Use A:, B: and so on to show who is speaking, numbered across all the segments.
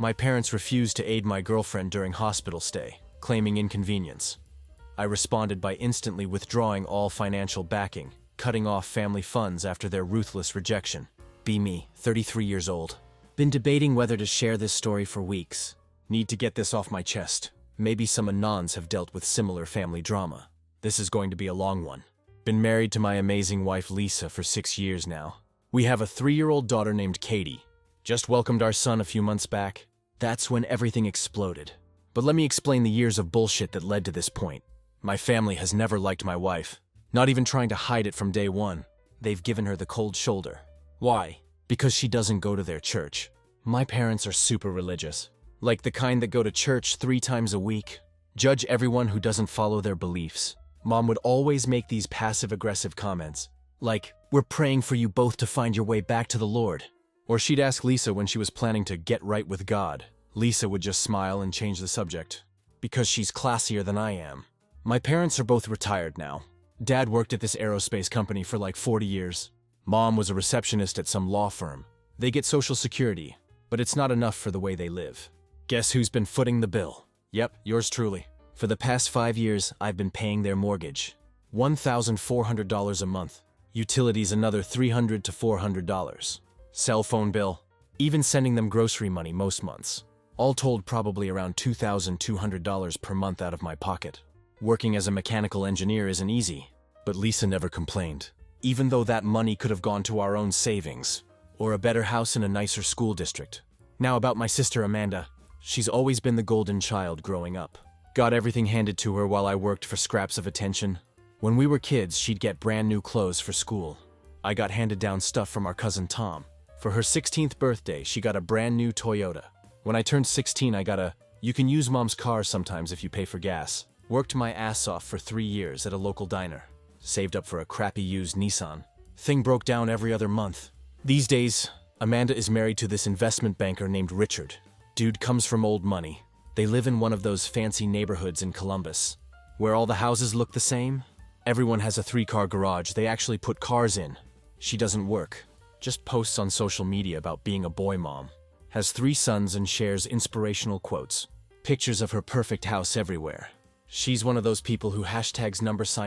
A: My parents refused to aid my girlfriend during hospital stay, claiming inconvenience. I responded by instantly withdrawing all financial backing, cutting off family funds after their ruthless rejection. Be me, 33 years old. Been debating whether to share this story for weeks. Need to get this off my chest. Maybe some Anons have dealt with similar family drama. This is going to be a long one. Been married to my amazing wife Lisa for 6 years now. We have a 3-year-old daughter named Katie. Just welcomed our son a few months back. That's when everything exploded. But let me explain the years of bullshit that led to this point. My family has never liked my wife. Not even trying to hide it from day one. They've given her the cold shoulder. Why? Because she doesn't go to their church. My parents are super religious. Like the kind that go to church 3 times a week. Judge everyone who doesn't follow their beliefs. Mom would always make these passive-aggressive comments. Like, "We're praying for you both to find your way back to the Lord." Or she'd ask Lisa when she was planning to get right with God. Lisa would just smile and change the subject. Because she's classier than I am. My parents are both retired now. Dad worked at this aerospace company for like 40 years. Mom was a receptionist at some law firm. They get Social Security, but it's not enough for the way they live. Guess who's been footing the bill? Yep, yours truly. For the past 5 years, I've been paying their mortgage. $1,400 a month. Utilities another $300 to $400. Cell phone bill. Even sending them grocery money most months. All told probably around $2,200 per month out of my pocket. Working as a mechanical engineer isn't easy, but Lisa never complained. Even though that money could have gone to our own savings. Or a better house in a nicer school district. Now about my sister Amanda. She's always been the golden child growing up. Got everything handed to her while I worked for scraps of attention. When we were kids, she'd get brand new clothes for school. I got handed down stuff from our cousin Tom. For her 16th birthday, she got a brand new Toyota. When I turned 16, I got a, "You can use mom's car sometimes if you pay for gas." Worked my ass off for 3 years at a local diner. Saved up for a crappy used Nissan. Thing broke down every other month. These days, Amanda is married to this investment banker named Richard. Dude comes from old money. They live in one of those fancy neighborhoods in Columbus, where all the houses look the same. Everyone has a 3-car garage. They actually put cars in. She doesn't work. Just posts on social media about being a boy mom. Has 3 sons and shares inspirational quotes. Pictures of her perfect house everywhere. She's one of those people who hashtags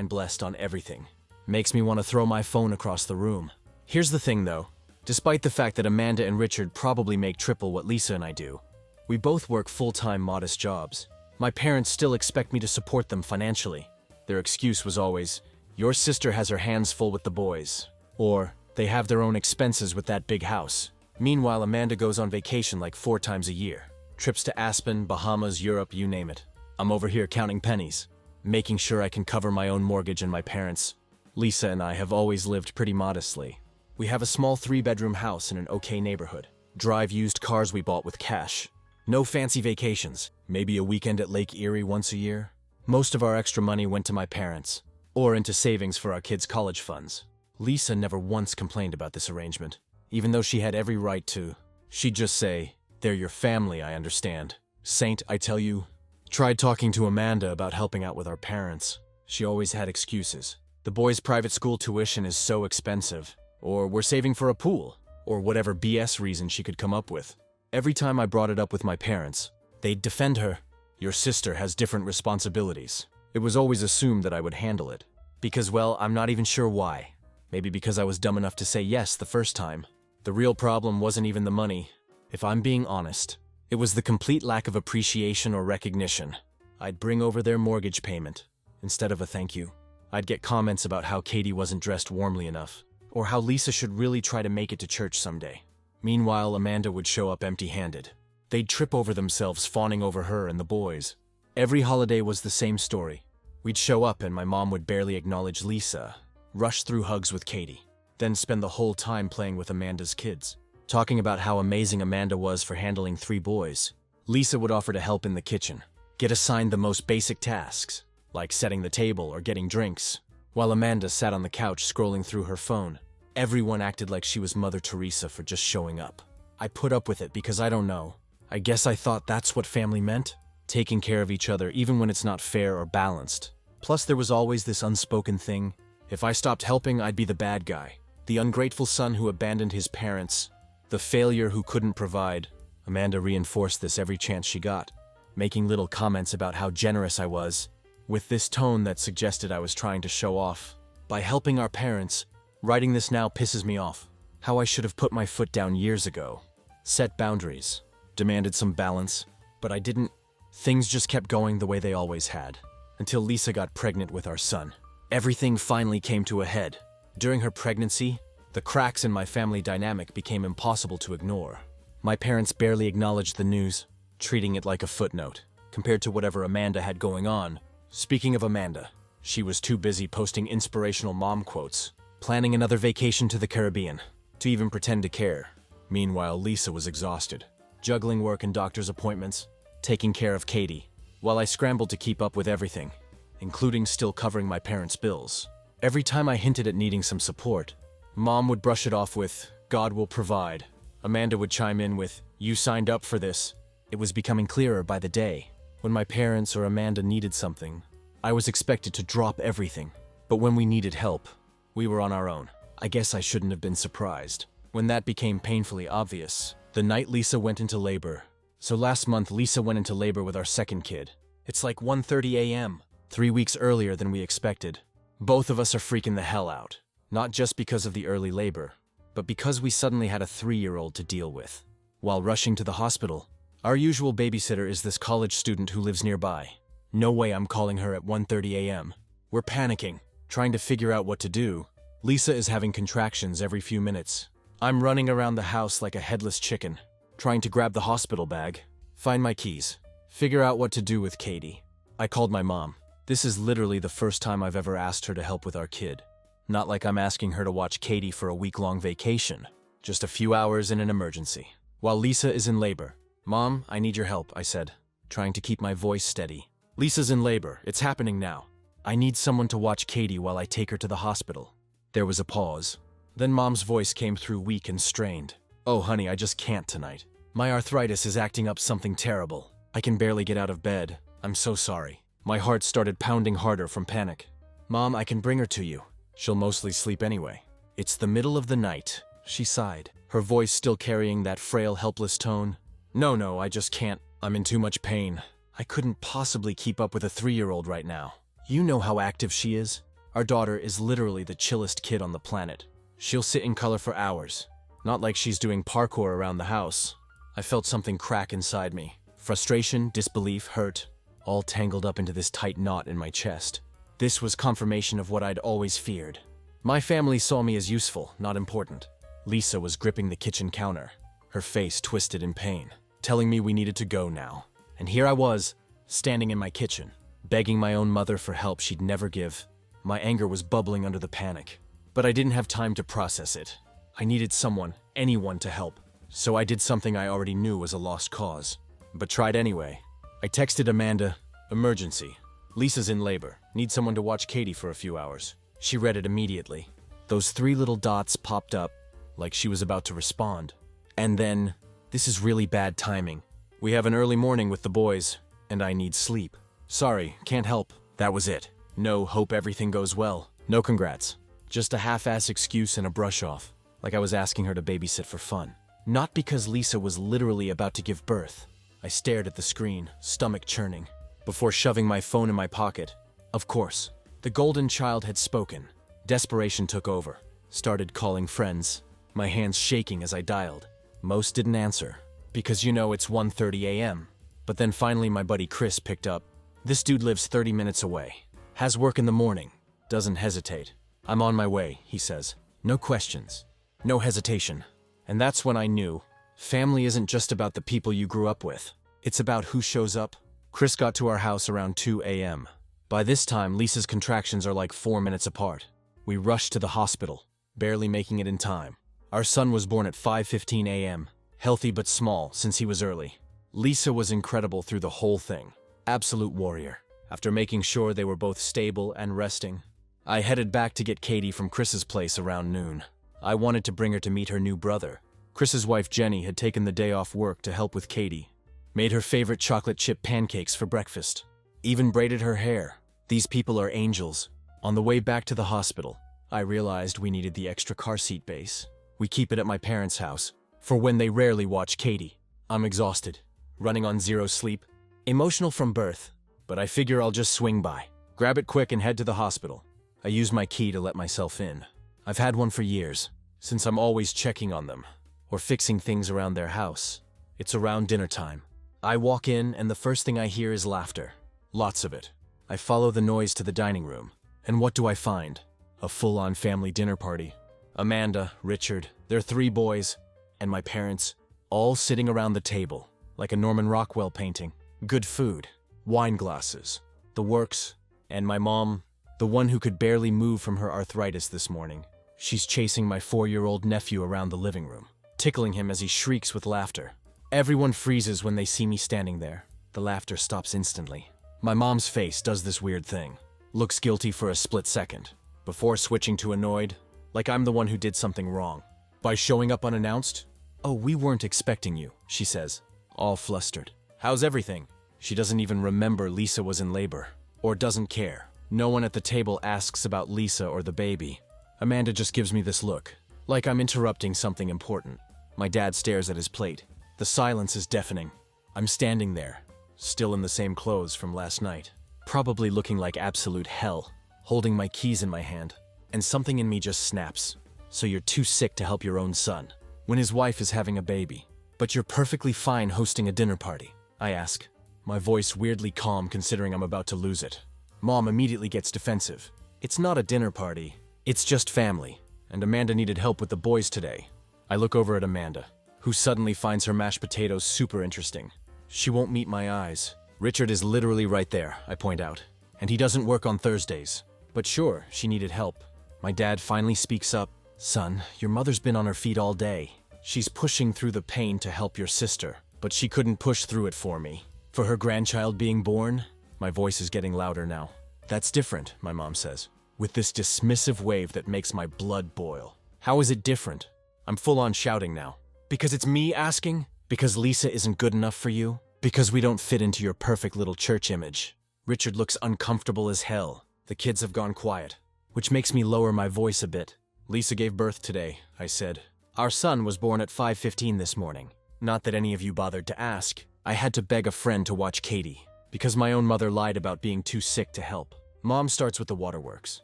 A: #blessed on everything. Makes me want to throw my phone across the room. Here's the thing though. Despite the fact that Amanda and Richard probably make triple what Lisa and I do, we both work full-time modest jobs. My parents still expect me to support them financially. Their excuse was always, "Your sister has her hands full with the boys." Or, "They have their own expenses with that big house." Meanwhile, Amanda goes on vacation like 4 times a year. Trips to Aspen, Bahamas, Europe, you name it. I'm over here counting pennies, making sure I can cover my own mortgage and my parents'. Lisa and I have always lived pretty modestly. We have a small 3-bedroom house in an okay neighborhood. Drive used cars we bought with cash. No fancy vacations, maybe a weekend at Lake Erie once a year. Most of our extra money went to my parents, or into savings for our kids' college funds. Lisa never once complained about this arrangement, even though she had every right to. She'd just say, "They're your family, I understand. Saint, I tell you." Tried talking to Amanda about helping out with our parents. She always had excuses. The boys' private school tuition is so expensive, or we're saving for a pool, or whatever BS reason she could come up with. Every time I brought it up with my parents, they'd defend her. "Your sister has different responsibilities." It was always assumed that I would handle it. Because, well, I'm not even sure why. Maybe because I was dumb enough to say yes the first time. The real problem wasn't even the money. If I'm being honest, it was the complete lack of appreciation or recognition. I'd bring over their mortgage payment instead of a thank you. I'd get comments about how Katie wasn't dressed warmly enough, or how Lisa should really try to make it to church someday. Meanwhile, Amanda would show up empty-handed. They'd trip over themselves fawning over her and the boys. Every holiday was the same story. We'd show up and my mom would barely acknowledge Lisa, rush through hugs with Katie, then spend the whole time playing with Amanda's kids, talking about how amazing Amanda was for handling 3 boys. Lisa would offer to help in the kitchen, get assigned the most basic tasks, like setting the table or getting drinks, while Amanda sat on the couch scrolling through her phone. Everyone acted like she was Mother Teresa for just showing up. I put up with it because I don't know. I guess I thought that's what family meant? Taking care of each other even when it's not fair or balanced. Plus there was always this unspoken thing. If I stopped helping, I'd be the bad guy. The ungrateful son who abandoned his parents. The failure who couldn't provide. Amanda reinforced this every chance she got, making little comments about how generous I was, with this tone that suggested I was trying to show off. By helping our parents, writing this now pisses me off. How I should have put my foot down years ago. Set boundaries, demanded some balance, but I didn't. Things just kept going the way they always had, until Lisa got pregnant with our son. Everything finally came to a head. During her pregnancy, the cracks in my family dynamic became impossible to ignore. My parents barely acknowledged the news, treating it like a footnote, compared to whatever Amanda had going on. Speaking of Amanda, she was too busy posting inspirational mom quotes, planning another vacation to the Caribbean, to even pretend to care. Meanwhile, Lisa was exhausted, juggling work and doctor's appointments, taking care of Katie, while I scrambled to keep up with everything, including still covering my parents' bills. Every time I hinted at needing some support, Mom would brush it off with, "God will provide." Amanda would chime in with, "You signed up for this." It was becoming clearer by the day. When my parents or Amanda needed something, I was expected to drop everything. But when we needed help, we were on our own. I guess I shouldn't have been surprised when that became painfully obvious the night Lisa went into labor. So last month, Lisa went into labor with our second kid. It's like 1:30 a.m., 3 weeks earlier than we expected. Both of us are freaking the hell out. Not just because of the early labor, but because we suddenly had a 3-year-old to deal with. While rushing to the hospital, our usual babysitter is this college student who lives nearby. No way I'm calling her at 1:30 a.m. We're panicking, trying to figure out what to do. Lisa is having contractions every few minutes. I'm running around the house like a headless chicken, trying to grab the hospital bag, find my keys, figure out what to do with Katie. I called my mom. This is literally the first time I've ever asked her to help with our kid. Not like I'm asking her to watch Katie for a week-long vacation. Just a few hours in an emergency. While Lisa is in labor. "Mom, I need your help," I said, trying to keep my voice steady. "Lisa's in labor. It's happening now. I need someone to watch Katie while I take her to the hospital." There was a pause. Then Mom's voice came through weak and strained. "Oh, honey, I just can't tonight. My arthritis is acting up something terrible. I can barely get out of bed. I'm so sorry." My heart started pounding harder from panic. "Mom, I can bring her to you. She'll mostly sleep anyway." "It's the middle of the night," she sighed, her voice still carrying that frail, helpless tone. No, I just can't. I'm in too much pain. I couldn't possibly keep up with a 3-year-old right now. You know how active she is. Our daughter is literally the chillest kid on the planet. She'll sit in color for hours. Not like she's doing parkour around the house." I felt something crack inside me. Frustration, disbelief, hurt, all tangled up into this tight knot in my chest. This was confirmation of what I'd always feared. My family saw me as useful, not important. Lisa was gripping the kitchen counter, her face twisted in pain, telling me we needed to go now. And here I was, standing in my kitchen, begging my own mother for help she'd never give. My anger was bubbling under the panic, but I didn't have time to process it. I needed someone, anyone to help. So I did something I already knew was a lost cause, but tried anyway. I texted Amanda, "Emergency. Lisa's in labor. Need someone to watch Katie for a few hours." She read it immediately. Those 3 little dots popped up, like she was about to respond. And then, "This is really bad timing. We have an early morning with the boys, and I need sleep. Sorry, can't help." That was it. No "hope everything goes well." No congrats. Just a half-ass excuse and a brush-off, like I was asking her to babysit for fun. Not because Lisa was literally about to give birth. I stared at the screen, stomach churning, before shoving my phone in my pocket. Of course, the golden child had spoken. Desperation took over. Started calling friends, my hands shaking as I dialed. Most didn't answer, because it's 1:30 a.m. But then finally my buddy Chris picked up. This dude lives 30 minutes away. Has work in the morning. Doesn't hesitate. "I'm on my way," he says. No questions. No hesitation. And that's when I knew, family isn't just about the people you grew up with. It's about who shows up. Chris got to our house around 2 a.m. By this time, Lisa's contractions are like 4 minutes apart. We rushed to the hospital, barely making it in time. Our son was born at 5:15 a.m., healthy but small since he was early. Lisa was incredible through the whole thing. Absolute warrior. After making sure they were both stable and resting, I headed back to get Katie from Chris's place around noon. I wanted to bring her to meet her new brother. Chris's wife Jenny had taken the day off work to help with Katie. Made her favorite chocolate chip pancakes for breakfast. Even braided her hair. These people are angels. On the way back to the hospital, I realized we needed the extra car seat base. We keep it at my parents' house, for when they rarely watch Katie. I'm exhausted, running on zero sleep, emotional from birth, but I figure I'll just swing by, grab it quick and head to the hospital. I use my key to let myself in. I've had one for years, since I'm always checking on them, or fixing things around their house. It's around dinner time. I walk in and the first thing I hear is laughter. Lots of it. I follow the noise to the dining room, and what do I find? A full-on family dinner party. Amanda, Richard, their 3 boys, and my parents, all sitting around the table, like a Norman Rockwell painting. Good food, wine glasses, the works, and my mom, the one who could barely move from her arthritis this morning. She's chasing my 4-year-old nephew around the living room, tickling him as he shrieks with laughter. Everyone freezes when they see me standing there. The laughter stops instantly. My mom's face does this weird thing, looks guilty for a split second, before switching to annoyed, like I'm the one who did something wrong. By showing up unannounced? "Oh, we weren't expecting you," she says, all flustered. "How's everything?" She doesn't even remember Lisa was in labor, or doesn't care. No one at the table asks about Lisa or the baby. Amanda just gives me this look, like I'm interrupting something important. My dad stares at his plate. The silence is deafening. I'm standing there, still in the same clothes from last night, probably looking like absolute hell, holding my keys in my hand, and something in me just snaps. So you're too sick to help your own son, when his wife is having a baby, but you're perfectly fine hosting a dinner party, I ask, my voice weirdly calm considering I'm about to lose it. Mom immediately gets defensive. It's not a dinner party, it's just family, and Amanda needed help with the boys today. I look over at Amanda, who suddenly finds her mashed potatoes super interesting. She won't meet my eyes. Richard is literally right there, I point out, and he doesn't work on Thursdays. But sure, she needed help. My dad finally speaks up. "Son, your mother's been on her feet all day. She's pushing through the pain to help your sister, but she couldn't push through it for me. For her grandchild being born?" My voice is getting louder now. "That's different," my mom says, with this dismissive wave that makes my blood boil. "How is it different?" I'm full on shouting now. "Because it's me asking? Because Lisa isn't good enough for you? Because we don't fit into your perfect little church image?" Richard looks uncomfortable as hell. The kids have gone quiet, which makes me lower my voice a bit. "Lisa gave birth today," I said. "Our son was born at 5:15 this morning. Not that any of you bothered to ask. I had to beg a friend to watch Katie, because my own mother lied about being too sick to help." Mom starts with the waterworks.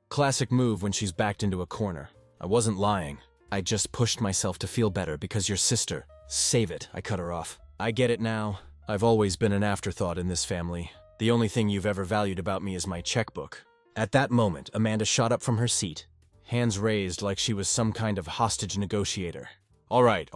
A: Classic move when she's backed into a corner. I wasn't lying. I just pushed myself to feel better because your sister. Save it, I cut her off. "I get it now. I've always been an afterthought in this family. The only thing you've ever valued about me is my checkbook." At that moment, Amanda shot up from her seat, hands raised like she was some kind of hostage negotiator. All right,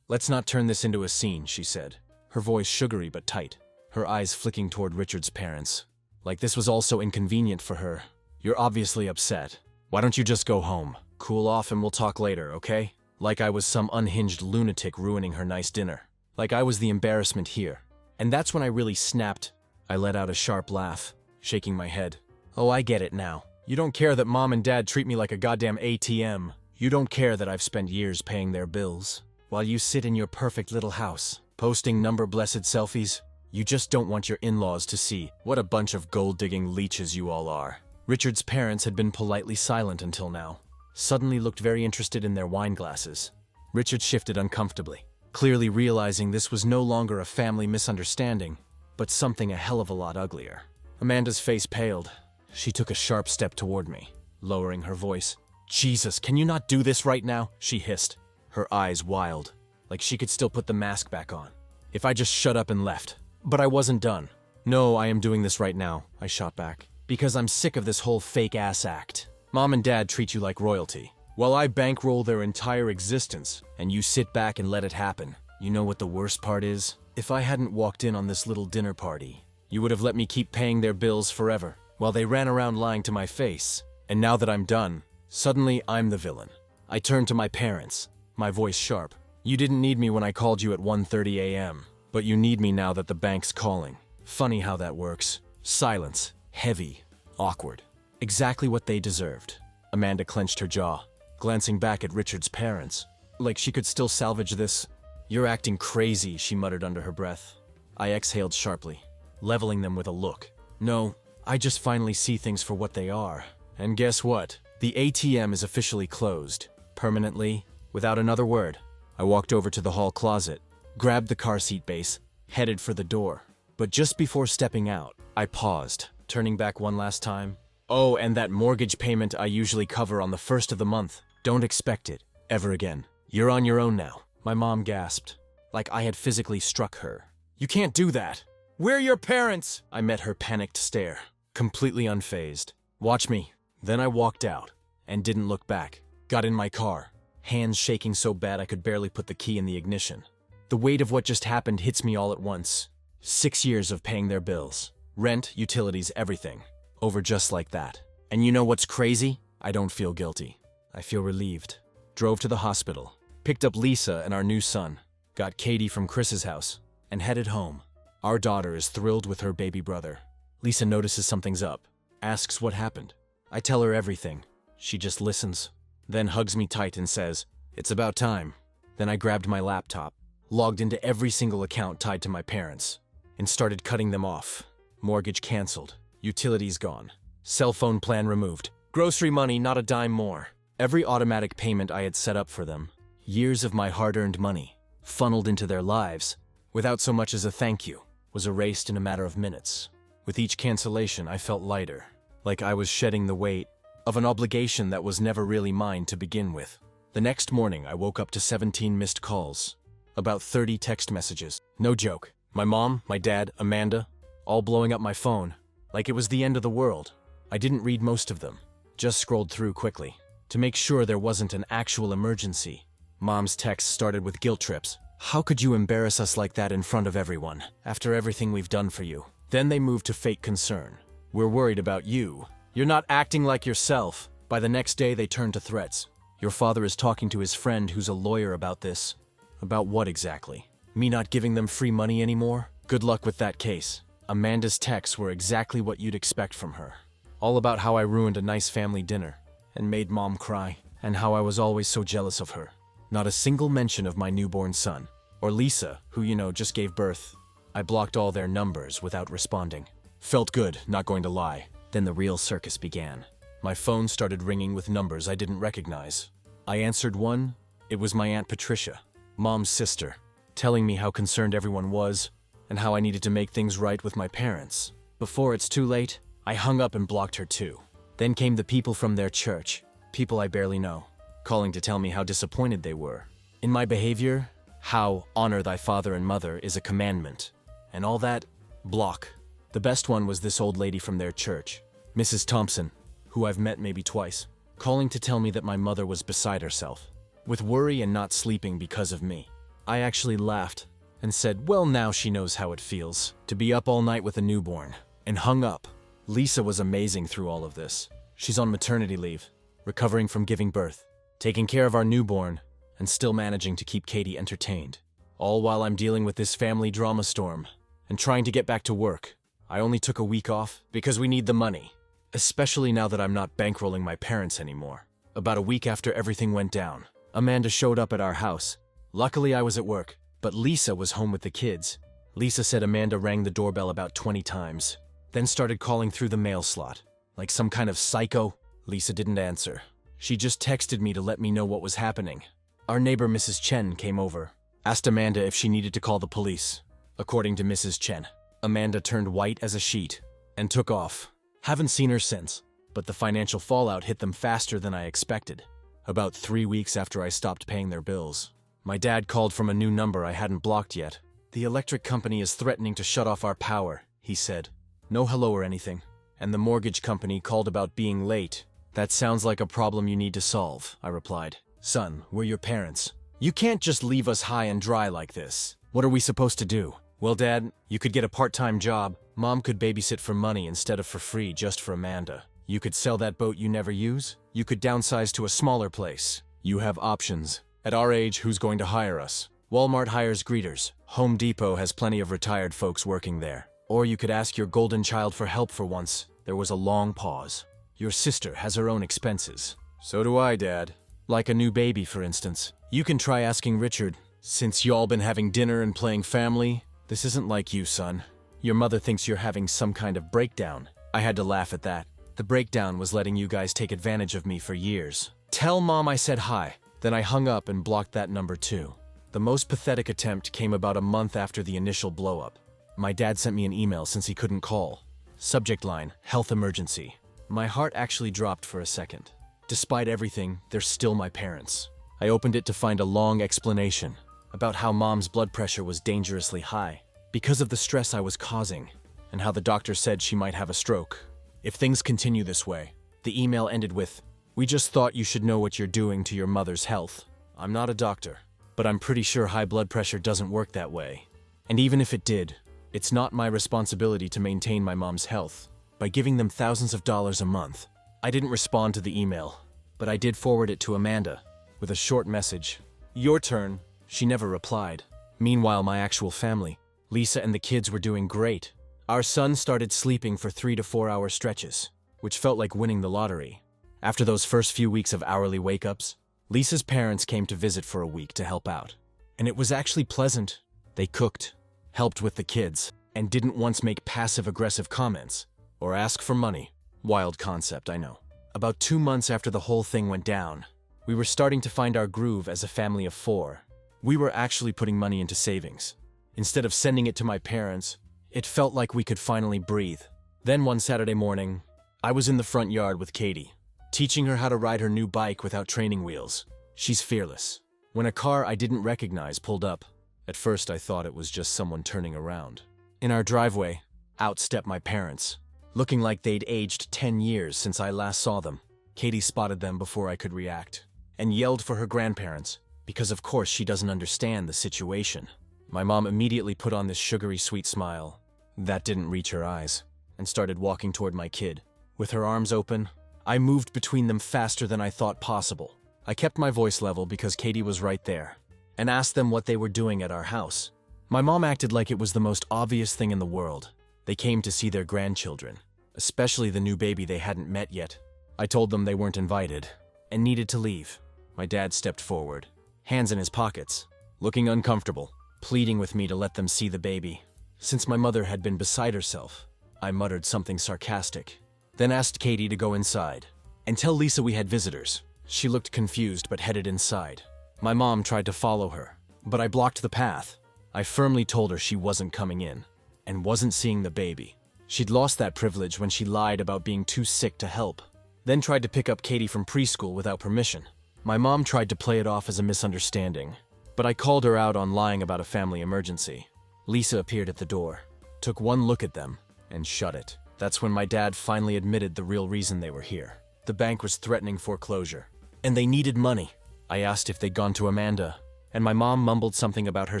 A: let's not turn this into a scene," she said, her voice sugary but tight, her eyes flicking toward Richard's parents. Like this was all so inconvenient for her. "You're obviously upset. Why don't you just go home? Cool off and we'll talk later, okay?" Like I was some unhinged lunatic ruining her nice dinner. Like I was the embarrassment here. And that's when I really snapped. I let out a sharp laugh, shaking my head. "Oh, I get it now. You don't care that Mom and Dad treat me like a goddamn ATM. You don't care that I've spent years paying their bills, while you sit in your perfect little house, posting number-blessed selfies. You just don't want your in-laws to see what a bunch of gold-digging leeches you all are." Richard's parents had been politely silent until now, suddenly looked very interested in their wine glasses. Richard shifted uncomfortably, clearly realizing this was no longer a family misunderstanding, but something a hell of a lot uglier. Amanda's face paled. She took a sharp step toward me, lowering her voice. "Jesus, can you not do this right now?" she hissed, her eyes wild, like she could still put the mask back on. If I just shut up and left. But I wasn't done. "No, I am doing this right now," I shot back, "because I'm sick of this whole fake-ass act. Mom and Dad treat you like royalty, while I bankroll their entire existence, and you sit back and let it happen. You know what the worst part is? If I hadn't walked in on this little dinner party, you would have let me keep paying their bills forever, while they ran around lying to my face. And now that I'm done, suddenly I'm the villain." I turned to my parents, my voice sharp. "You didn't need me when I called you at 1:30 a.m., but you need me now that the bank's calling." Funny how that works. Silence. Heavy. Awkward. Exactly what they deserved. Amanda clenched her jaw, glancing back at Richard's parents, like she could still salvage this. "You're acting crazy," she muttered under her breath. I exhaled sharply, leveling them with a look. "No, I just finally see things for what they are. And guess what? The ATM is officially closed. Permanently, without another word." I walked over to the hall closet, grabbed the car seat base, headed for the door. But just before stepping out, I paused, turning back one last time. Oh, and that mortgage payment I usually cover on the first of the month. Don't expect it, ever again. You're on your own now. My mom gasped, like I had physically struck her. You can't do that. We're your parents! I met her panicked stare, completely unfazed. Watch me. Then I walked out, and didn't look back. Got in my car, hands shaking so bad I could barely put the key in the ignition. The weight of what just happened hits me all at once. 6 years of paying their bills. Rent, utilities, everything. Over just like that. And you know what's crazy? I don't feel guilty. I feel relieved. Drove to the hospital, picked up Lisa and our new son, got Katie from Chris's house, and headed home. Our daughter is thrilled with her baby brother. Lisa notices something's up, asks what happened. I tell her everything. She just listens, then hugs me tight and says, "It's about time." Then I grabbed my laptop, logged into every single account tied to my parents, and started cutting them off. Mortgage canceled, utilities gone, cell phone plan removed, grocery money not a dime more. Every automatic payment I had set up for them, years of my hard-earned money, funneled into their lives, without so much as a thank you, was erased in a matter of minutes. With each cancellation, I felt lighter, like I was shedding the weight of an obligation that was never really mine to begin with. The next morning, I woke up to 17 missed calls, about 30 text messages. No joke. My mom, my dad, Amanda, all blowing up my phone, like it was the end of the world. I didn't read most of them, just scrolled through quickly, to make sure there wasn't an actual emergency. Mom's texts started with guilt trips. How could you embarrass us like that in front of everyone, after everything we've done for you? Then they moved to fake concern. We're worried about you. You're not acting like yourself. By the next day, they turned to threats. Your father is talking to his friend who's a lawyer about this. About what exactly? Me not giving them free money anymore? Good luck with that case. Amanda's texts were exactly what you'd expect from her. All about how I ruined a nice family dinner and made Mom cry, and how I was always so jealous of her. Not a single mention of my newborn son, or Lisa, who, just gave birth. I blocked all their numbers without responding. Felt good, not going to lie. Then the real circus began. My phone started ringing with numbers I didn't recognize. I answered one. It was my Aunt Patricia, Mom's sister, telling me how concerned everyone was, and how I needed to make things right with my parents. Before it's too late, I hung up and blocked her too. Then came the people from their church, people I barely know, calling to tell me how disappointed they were in my behavior, how honor thy father and mother is a commandment, and all that. Block. The best one was this old lady from their church, Mrs. Thompson, who I've met maybe twice, calling to tell me that my mother was beside herself, with worry and not sleeping because of me. I actually laughed and said, well, now she knows how it feels to be up all night with a newborn, and hung up. Lisa was amazing through all of this. She's on maternity leave, recovering from giving birth, taking care of our newborn, and still managing to keep Katie entertained. All while I'm dealing with this family drama storm and trying to get back to work. I only took a week off because we need the money, especially now that I'm not bankrolling my parents anymore. About a week after everything went down, Amanda showed up at our house. Luckily, I was at work, but Lisa was home with the kids. Lisa said Amanda rang the doorbell about 20 times, then started calling through the mail slot. Like some kind of psycho. Lisa didn't answer. She just texted me to let me know what was happening. Our neighbor, Mrs. Chen, came over, asked Amanda if she needed to call the police. According to Mrs. Chen, Amanda turned white as a sheet and took off. Haven't seen her since, but the financial fallout hit them faster than I expected. About 3 weeks after I stopped paying their bills, my dad called from a new number I hadn't blocked yet. The electric company is threatening to shut off our power, he said. No hello or anything. And the mortgage company called about being late. That sounds like a problem you need to solve, I replied. Son, we're your parents. You can't just leave us high and dry like this. What are we supposed to do? Well, Dad, you could get a part-time job. Mom could babysit for money instead of for free just for Amanda. You could sell that boat you never use. You could downsize to a smaller place. You have options. At our age, who's going to hire us? Walmart hires greeters. Home Depot has plenty of retired folks working there. Or you could ask your golden child for help for once. There was a long pause. Your sister has her own expenses. So do I, Dad. Like a new baby, for instance. You can try asking Richard. Since y'all been having dinner and playing family, this isn't like you, son. Your mother thinks you're having some kind of breakdown. I had to laugh at that. The breakdown was letting you guys take advantage of me for years. Tell Mom I said hi. Then I hung up and blocked that number too. The most pathetic attempt came about a month after the initial blow-up. My dad sent me an email since he couldn't call. Subject line, health emergency. My heart actually dropped for a second. Despite everything, they're still my parents. I opened it to find a long explanation about how Mom's blood pressure was dangerously high because of the stress I was causing, and how the doctor said she might have a stroke. If things continue this way, the email ended with, "We just thought you should know what you're doing to your mother's health." I'm not a doctor, but I'm pretty sure high blood pressure doesn't work that way. And even if it did, it's not my responsibility to maintain my mom's health by giving them thousands of dollars a month. I didn't respond to the email, but I did forward it to Amanda with a short message. "Your turn." She never replied. Meanwhile, my actual family, Lisa and the kids, were doing great. Our son started sleeping for 3 to 4 hour stretches, which felt like winning the lottery. After those first few weeks of hourly wake-ups, Lisa's parents came to visit for a week to help out. And it was actually pleasant. They cooked, helped with the kids, and didn't once make passive-aggressive comments or ask for money. Wild concept, I know. About 2 months after the whole thing went down, we were starting to find our groove as a family of 4. We were actually putting money into savings. Instead of sending it to my parents, it felt like we could finally breathe. Then one Saturday morning, I was in the front yard with Katie, teaching her how to ride her new bike without training wheels. She's fearless. When a car I didn't recognize pulled up, at first I thought it was just someone turning around. In our driveway, out stepped my parents, looking like they'd aged 10 years since I last saw them. Katie spotted them before I could react, and yelled for her grandparents, because of course she doesn't understand the situation. My mom immediately put on this sugary sweet smile that didn't reach her eyes, and started walking toward my kid. With her arms open, I moved between them faster than I thought possible. I kept my voice level because Katie was right there, and asked them what they were doing at our house. My mom acted like it was the most obvious thing in the world. They came to see their grandchildren, especially the new baby they hadn't met yet. I told them they weren't invited, and needed to leave. My dad stepped forward, hands in his pockets, looking uncomfortable, pleading with me to let them see the baby. Since my mother had been beside herself, I muttered something sarcastic, then asked Katie to go inside and tell Lisa we had visitors. She looked confused but headed inside. My mom tried to follow her, but I blocked the path. I firmly told her she wasn't coming in and wasn't seeing the baby. She'd lost that privilege when she lied about being too sick to help, then tried to pick up Katie from preschool without permission. My mom tried to play it off as a misunderstanding, but I called her out on lying about a family emergency. Lisa appeared at the door, took one look at them, and shut it. That's when my dad finally admitted the real reason they were here. The bank was threatening foreclosure, and they needed money. I asked if they'd gone to Amanda, and my mom mumbled something about her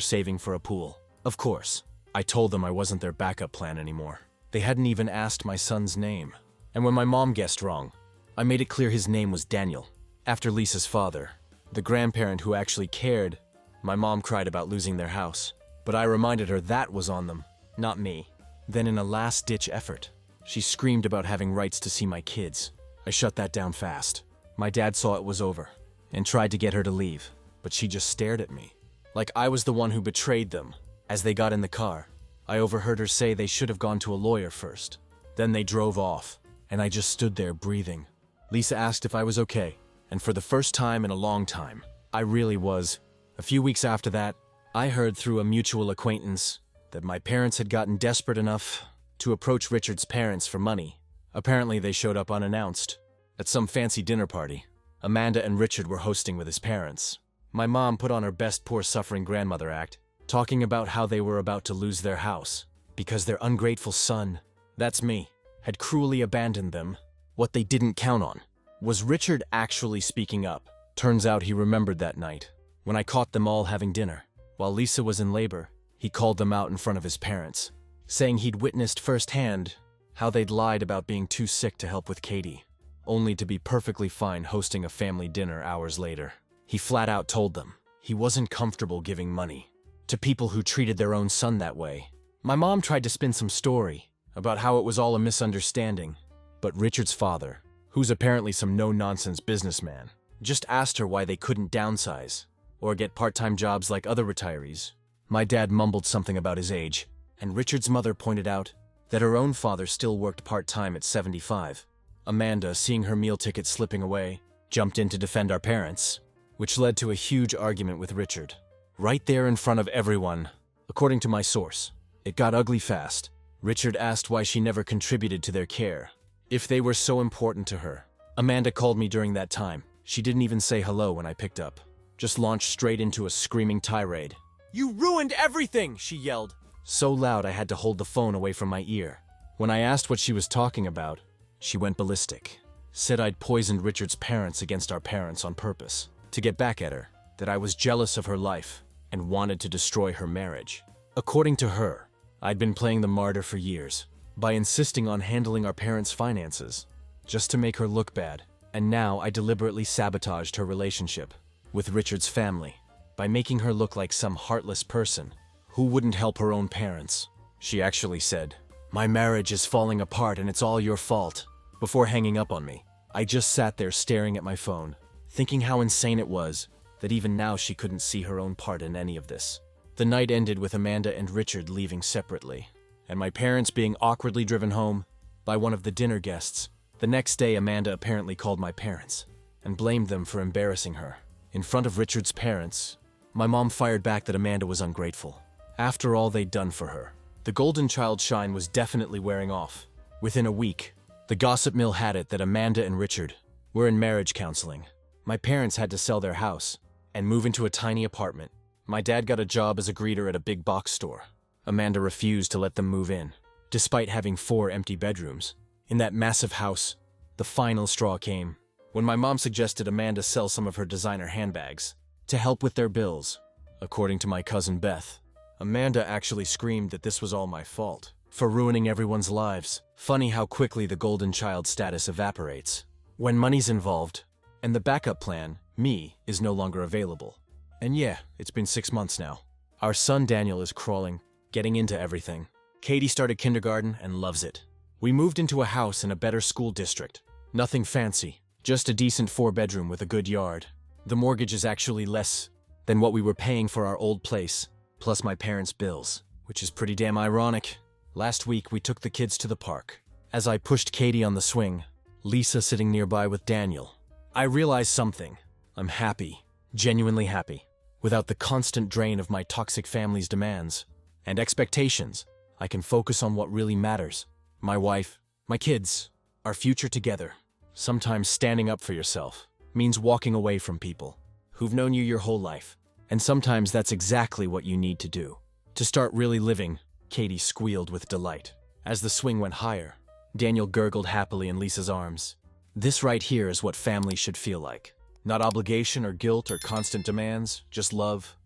A: saving for a pool. Of course, I told them I wasn't their backup plan anymore. They hadn't even asked my son's name. And when my mom guessed wrong, I made it clear his name was Daniel, after Lisa's father, the grandparent who actually cared. My mom cried about losing their house, but I reminded her that was on them, not me. Then in a last-ditch effort, she screamed about having rights to see my kids. I shut that down fast. My dad saw it was over and tried to get her to leave, but she just stared at me, like I was the one who betrayed them. As they got in the car, I overheard her say they should have gone to a lawyer first. Then they drove off, and I just stood there breathing. Lisa asked if I was okay, and for the first time in a long time, I really was. A few weeks after that, I heard through a mutual acquaintance that my parents had gotten desperate enough to approach Richard's parents for money. Apparently they showed up unannounced at some fancy dinner party Amanda and Richard were hosting with his parents. My mom put on her best poor suffering grandmother act, talking about how they were about to lose their house because their ungrateful son, that's me, had cruelly abandoned them. What they didn't count on was Richard actually speaking up. Turns out he remembered that night when I caught them all having dinner. While Lisa was in labor, he called them out in front of his parents, saying he'd witnessed firsthand how they'd lied about being too sick to help with Katie, only to be perfectly fine hosting a family dinner hours later. He flat out told them he wasn't comfortable giving money to people who treated their own son that way. My mom tried to spin some story about how it was all a misunderstanding, but Richard's father, who's apparently some no-nonsense businessman, just asked her why they couldn't downsize or get part-time jobs like other retirees. My dad mumbled something about his age, and Richard's mother pointed out that her own father still worked part-time at 75. Amanda, seeing her meal ticket slipping away, jumped in to defend our parents, which led to a huge argument with Richard. Right there in front of everyone. According to my source, it got ugly fast. Richard asked why she never contributed to their care, if they were so important to her. Amanda called me during that time. She didn't even say hello when I picked up. Just launched straight into a screaming tirade. "You ruined everything!" she yelled. So loud I had to hold the phone away from my ear. When I asked what she was talking about, she went ballistic. Said I'd poisoned Richard's parents against our parents on purpose, to get back at her, that I was jealous of her life and wanted to destroy her marriage. According to her, I'd been playing the martyr for years, by insisting on handling our parents' finances, just to make her look bad. And now I deliberately sabotaged her relationship with Richard's family by making her look like some heartless person who wouldn't help her own parents. She actually said, "My marriage is falling apart and it's all your fault," before hanging up on me. I just sat there staring at my phone, thinking how insane it was that even now she couldn't see her own part in any of this. The night ended with Amanda and Richard leaving separately, and my parents being awkwardly driven home by one of the dinner guests. The next day, Amanda apparently called my parents and blamed them for embarrassing her. In front of Richard's parents, my mom fired back that Amanda was ungrateful. After all they'd done for her, the golden child shine was definitely wearing off. Within a week, the gossip mill had it that Amanda and Richard were in marriage counseling. My parents had to sell their house and move into a tiny apartment. My dad got a job as a greeter at a big box store. Amanda refused to let them move in, despite having 4 empty bedrooms. In that massive house, the final straw came when my mom suggested Amanda sell some of her designer handbags to help with their bills. According to my cousin Beth, Amanda actually screamed that this was all my fault for ruining everyone's lives. Funny how quickly the golden child status evaporates when money's involved, and the backup plan, me, is no longer available. And yeah, it's been 6 months now. Our son Daniel is crawling, getting into everything. Katie started kindergarten and loves it. We moved into a house in a better school district. Nothing fancy, just a decent 4-bedroom with a good yard. The mortgage is actually less than what we were paying for our old place, plus my parents' bills, which is pretty damn ironic. Last week, we took the kids to the park. As I pushed Katie on the swing, Lisa sitting nearby with Daniel, I realized something. I'm happy, genuinely happy, without the constant drain of my toxic family's demands and expectations. I can focus on what really matters. My wife, my kids, our future together. Sometimes standing up for yourself means walking away from people who've known you your whole life. And sometimes that's exactly what you need to do. To start really living, Katie squealed with delight. As the swing went higher, Daniel gurgled happily in Lisa's arms. This right here is what family should feel like. Not obligation or guilt or constant demands, just love,